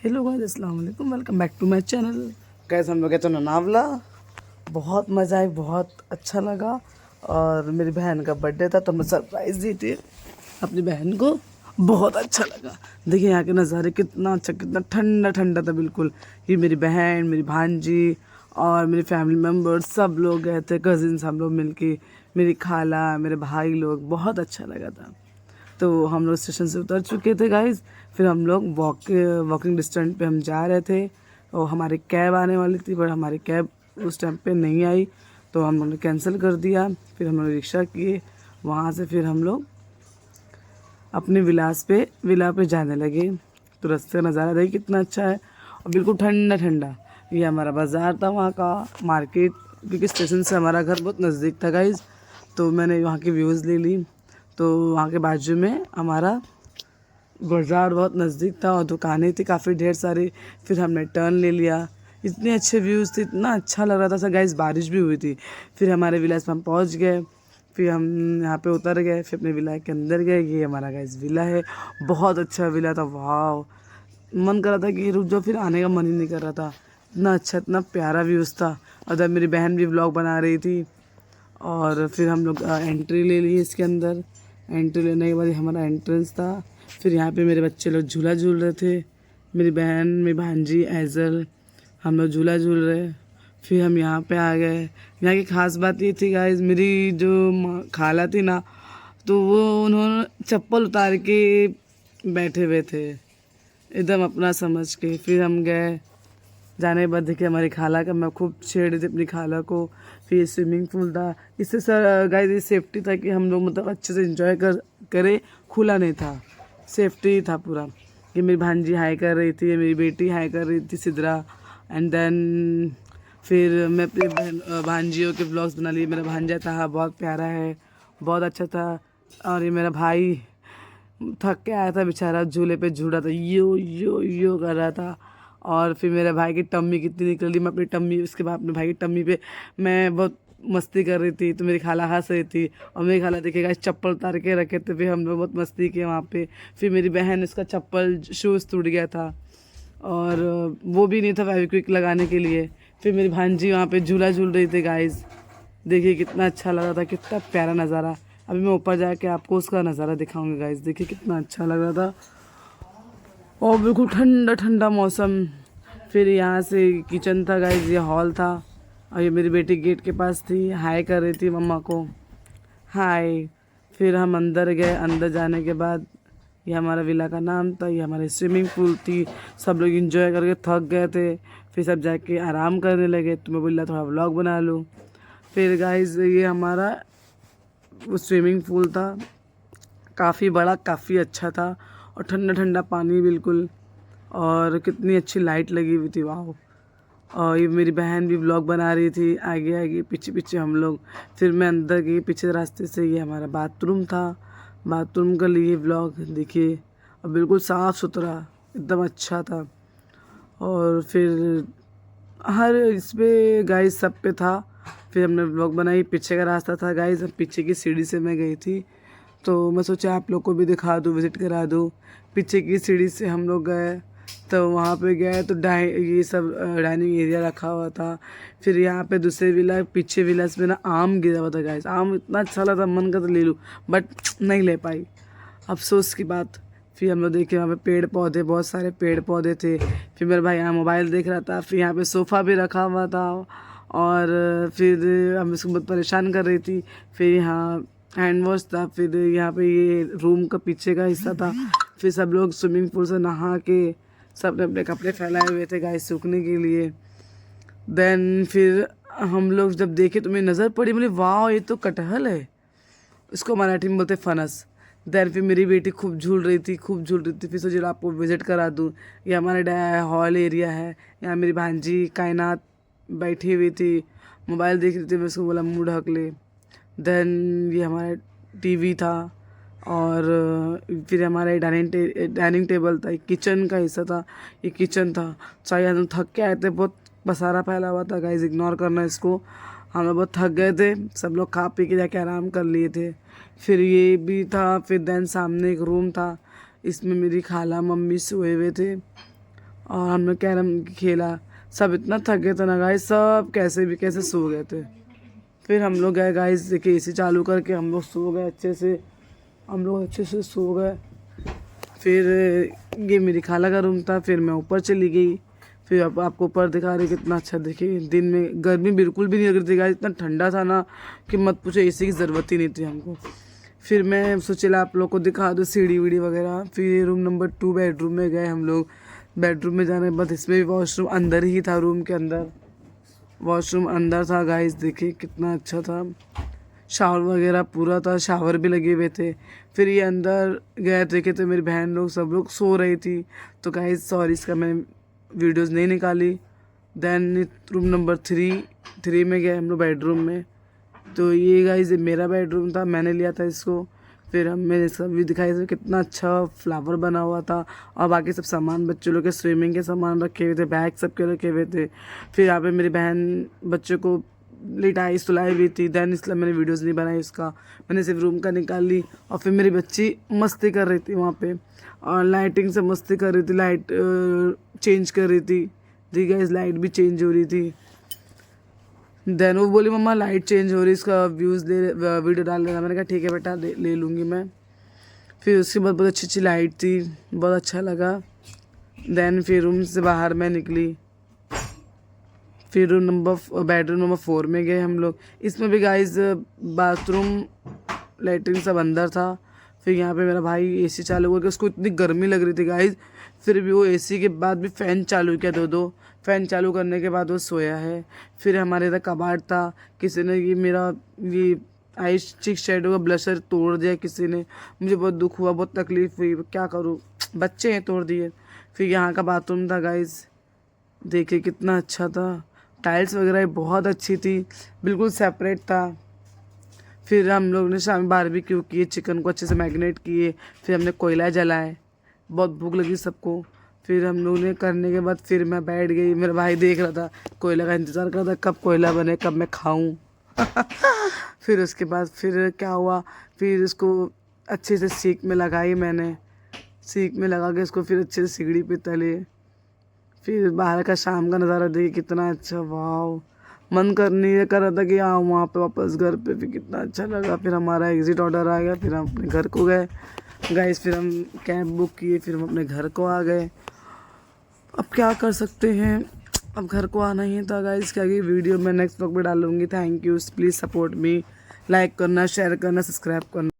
Hello guys, अस्सलाम वालेकुम, welcome back to my channel. कैसे हम लोग गए तो लोनावला, बहुत मज़ा आई, बहुत अच्छा लगा। और मेरी बहन का बर्थडे था तो मैं सरप्राइज़ दी थी अपनी बहन को। बहुत अच्छा लगा। देखिए यहाँ के नज़ारे कितना अच्छा, कितना ठंडा ठंडा था बिल्कुल। ये मेरी बहन, मेरी भांजी और मेरी फैमिली मेम्बर्स सब लोग गए थे, कज़िन्स हम लोग मिलके, मेरी खाला, मेरे भाई लोग। बहुत अच्छा लगा था। तो हम लोग स्टेशन से उतर चुके थे गाइज। फिर हम लोग वॉकिंग डिस्टेंस पे हम जा रहे थे और हमारी कैब आने वाली थी, बट हमारी कैब उस टाइम पे नहीं आई तो हम लोग ने कैंसिल कर दिया। फिर हम लोग रिक्शा किए, वहाँ से फिर हम लोग अपने विला पे जाने लगे। तो रास्ते का नज़ारा देखिए कितना अच्छा है और बिल्कुल ठंडा ठंडा। ये हमारा बाज़ार था, वहाँ का मार्केट, क्योंकि स्टेशन से हमारा घर बहुत नज़दीक था गाइज। तो मैंने वहाँ की व्यूज़ ले ली। तो वहाँ के बाजू में हमारा बाज़ार बहुत नज़दीक था और दुकानें थी काफ़ी ढेर सारी। फिर हमने टर्न ले लिया। इतने अच्छे व्यूज़ थे, इतना अच्छा लग रहा था गाइस। बारिश भी हुई थी। फिर हमारे विलास में हम पहुँच गए। फिर हम यहाँ पे उतर गए, फिर अपने विला के अंदर गए। ये हमारा गाइस विला है, बहुत अच्छा विला था। वाह, मन कर रहा था कि रुक जाओ, फिर आने का मन ही नहीं कर रहा था। इतना अच्छा, इतना प्यारा व्यूज़ था। उधर मेरी बहन भी व्लॉग बना रही थी। और फिर हम लोग एंट्री ले ली इसके अंदर। एंट्री लेने के बाद ये हमारा एंट्रेंस था। फिर यहाँ पे मेरे बच्चे लोग झूला झूल रहे थे, मेरी बहन, मेरी भांजी, ऐज़ल, हम लोग झूला झूल रहे। फिर हम यहाँ पे आ गए। यहाँ की ख़ास बात ये थी गाइस, मेरी जो खाला थी ना, तो वो उन्होंने चप्पल उतार के बैठे हुए थे एकदम अपना समझ के। फिर हम गए, जाने के बाद देखिए हमारी खाला का, मैं खूब छेड़ रही थी अपनी खाला को। फिर स्विमिंग पूल था। इससे सर गाइस ये सेफ्टी था कि हम लोग मतलब अच्छे से इंजॉय करे। खुला नहीं था, सेफ्टी था पूरा। ये मेरी भांजी हाई कर रही थी, मेरी बेटी हाई कर रही थी, सिद्रा। एंड देन फिर मैं अपनी भांजियों के ब्लॉग्स बना लिए। मेरा भांजा था, बहुत प्यारा है, बहुत अच्छा था। और ये मेरा भाई थक के आया था बेचारा, झूले पे झूल रहा था, यो कर रहा था। और फिर मेरे भाई की टम्मी कितनी निकल रही, मैं अपनी टम्मी, उसके बाद अपने भाई की टम्मी पे मैं बहुत मस्ती कर रही थी। तो मेरी खाला हंस रही थी और मेरी खाला देखिएगा चप्पल उतार के रखे थे। फिर हम लोग बहुत मस्ती किए वहाँ पे। फिर मेरी बहन, उसका चप्पल शूज़ टूट गया था और वो भी नहीं था फेविक्विक लगाने के लिए। फिर मेरी भांजी वहाँ पे झूला झूल रही थी गाइस। देखिए कितना अच्छा लग रहा था, कितना प्यारा नज़ारा। अभी मैं ऊपर जाके आपको उसका नज़ारा दिखाऊंगा गाइस। देखिए कितना अच्छा लग रहा था और बिल्कुल ठंडा ठंडा मौसम। फिर यहाँ से किचन था गाइस, ये हॉल था। और ये मेरी बेटी गेट के पास थी, हाय कर रही थी मम्मा को, हाय। फिर हम अंदर गए। अंदर जाने के बाद ये हमारा विला का नाम था, ये हमारी स्विमिंग पूल थी। सब लोग एंजॉय करके थक गए थे, फिर सब जाके आराम करने लगे। तो मैं बोला थोड़ा व्लॉग बना लूँ। फिर गाइस ये हमारा वो स्विमिंग पूल था, काफ़ी बड़ा, काफ़ी अच्छा था और ठंडा ठंडा पानी बिल्कुल। और कितनी अच्छी लाइट लगी हुई थी, वाह। और ये मेरी बहन भी व्लॉग बना रही थी, आगे आगे पीछे पीछे हम लोग। फिर मैं अंदर गई पीछे रास्ते से। ये हमारा बाथरूम था, बाथरूम का लिए व्लॉग देखिए। और बिल्कुल साफ़ सुथरा, एकदम अच्छा था। और फिर हर इस पे गाइस सब पे था। फिर हमने व्लॉग बनाई। पीछे का रास्ता था गाइस, पीछे की सीढ़ी से मैं गई थी। तो मैं सोचा आप लोग को भी दिखा दूँ, विज़िट करा दूँ। पीछे की सीढ़ी से हम लोग गए, तो वहाँ पे गए तो ये सब डाइनिंग एरिया रखा हुआ था। फिर यहाँ पे दूसरे विला, पीछे विलास में ना आम गिरा हुआ था गाइस। आम इतना अच्छा लगा था, मन का तो ले लूँ, बट नहीं ले पाई, अफसोस की बात। फिर हम लोग देखे वहाँ पे पेड़ पौधे, बहुत सारे पेड़ पौधे थे। फिर मेरा भाई यहाँ मोबाइल देख रहा था। फिर यहाँ पे सोफ़ा भी रखा हुआ था और फिर हम इसको बहुत परेशान कर रही थी। फिर यहाँ हैंड वॉश था। फिर यहाँ पे ये रूम का पीछे का हिस्सा था। फिर सब लोग स्विमिंग पूल से नहा के सब ने अपने कपड़े फैलाए हुए थे गाइस सूखने के लिए। देन फिर हम लोग जब देखे तो मेरी नज़र पड़ी, बोले वाह ये तो कटहल है, इसको मराठी में बोलते फनस। देन फिर मेरी बेटी खूब झूल रही थी, खूब झूल रही थी। फिर सोचा आपको विज़िट करा दूँ। ये हमारा हॉल एरिया है। यहाँ मेरी भांजी कायनात बैठी हुई थी, मोबाइल देख रही थी। मैं उसको बोला मुँह ढक ले। देन ये हमारा टीवी था। और फिर हमारा डाइनिंग टेबल था, एक किचन का हिस्सा था, ये किचन था। चाहे हम थक के आए थे, बहुत पसारा फैला हुआ था गाइस, इग्नोर करना इसको। हम लोग बहुत थक गए थे, सब लोग खा पी के जाके आराम कर लिए थे। फिर ये भी था। फिर देन सामने एक रूम था, इसमें मेरी खाला मम्मी सोए हुए थे और हमने कैरम खेला। सब इतना थक गए थे ना गाइस, सब कैसे भी कैसे सो गए थे। फिर हम लोग गए गाइस, देखिए एसी चालू करके हम लोग सो गए अच्छे से, हम लोग अच्छे से सो गए। फिर ये मेरी खाला का रूम था, फिर मैं ऊपर चली गई। फिर अब आपको ऊपर दिखा रही कितना अच्छा, देखिए दिन में गर्मी बिल्कुल भी नहीं लग रही थी गाइस, इतना ठंडा था ना कि मत पूछो, एसी की ज़रूरत ही नहीं थी हमको। फिर मैं सोचा आप लोग को दिखा दूँ सीढ़ी वीढ़ी वगैरह। फिर रूम नंबर 2 बेडरूम में गए हम लोग। बेडरूम में जाने के बाद इसमें भी वॉशरूम अंदर ही था, रूम के अंदर वॉशरूम अंदर था गाइस, देखिए कितना अच्छा था। शावर वगैरह पूरा था, शावर भी लगे हुए थे। फिर ये अंदर गए देखे तो मेरी बहन लोग सब लोग सो रही थी, तो गाइस सॉरी इसका मैंने वीडियोज़ नहीं निकाली। देन रूम नंबर 3 में गए हम लोग बेडरूम में। तो ये गाइस मेरा बेडरूम था, मैंने लिया था इसको। फिर मैंने सब भी दिखाई था, कितना अच्छा फ्लावर बना हुआ था। और बाकी सब सामान बच्चों लोग के स्विमिंग के सामान रखे हुए थे, बैग सब के रखे हुए थे। फिर यहाँ पे मेरी बहन बच्चों को लिटाई सुलाई भी थी। देन इसलिए मैंने वीडियोज़ नहीं बनाई इसका, मैंने सिर्फ रूम का निकाल ली। और फिर मेरी बच्ची मस्ती कर रही थी वहाँ पे, और लाइटिंग से मस्ती कर रही थी, लाइट चेंज कर रही थी। ठीक है, इस लाइट भी चेंज हो रही थी। देन वो बोली मम्मा लाइट चेंज हो रही, इसका व्यूज़ वीडियो डाल देना। मैंने कहा ठीक है बेटा, ले लूँगी मैं। फिर उसके बाद बहुत अच्छी अच्छी लाइट थी, बहुत अच्छा लगा। देन फिर रूम से बाहर मैं निकली। फिर बेडरूम नंबर 4 में गए हम लोग। इसमें भी गाइस बाथरूम लेटरिन सब अंदर था। फिर यहाँ पे मेरा भाई एसी चालू करके, उसको इतनी गर्मी लग रही थी गाइस, फिर भी वो एसी के बाद भी फ़ैन चालू किया, दो फ़ैन चालू करने के बाद वो सोया है। फिर हमारे इधर कबाड़ था, किसी ने ये आई चिक शेडो का ब्लशर तोड़ दिया किसी ने। मुझे बहुत दुख हुआ, बहुत तकलीफ़ हुई, क्या करूँ, बच्चे हैं तोड़ दिए। फिर यहाँ का बाथरूम था गाइस, देखिए कितना अच्छा था, टाइल्स वगैरह बहुत अच्छी थी, बिल्कुल सेपरेट था। फिर हम लोग ने शाम बारबेक्यू किए, चिकन को अच्छे से मैरिनेट किए। फिर हमने कोयला जलाए, बहुत भूख लगी सबको। फिर हम लोग ने करने के बाद फिर मैं बैठ गई, मेरा भाई देख रहा था, कोयला का इंतज़ार कर रहा था कब कोयला बने, कब मैं खाऊं। फिर उसके बाद फिर क्या हुआ, फिर इसको अच्छे से सीख में लगाई मैंने, सीख में लगा के इसको फिर अच्छे से सिगड़ी पे तले। फिर बाहर का शाम का नज़ारा देखिए कितना अच्छा, वाह, मन कर रहा था कि आऊँ वहाँ पे वापस घर पे। फिर कितना अच्छा लगा। फिर हमारा एग्ज़िट ऑर्डर आ गया, फिर हम अपने घर को गए गाइस। फिर हम कैब बुक किए, फिर हम अपने घर को आ गए। अब क्या कर सकते हैं, अब घर को आना ही था गाइस। क्या ये वीडियो मैं नेक्स्ट ब्लॉग में डालूँगी। Thank you, please support me, like करना, शेयर करना, सब्सक्राइब करना।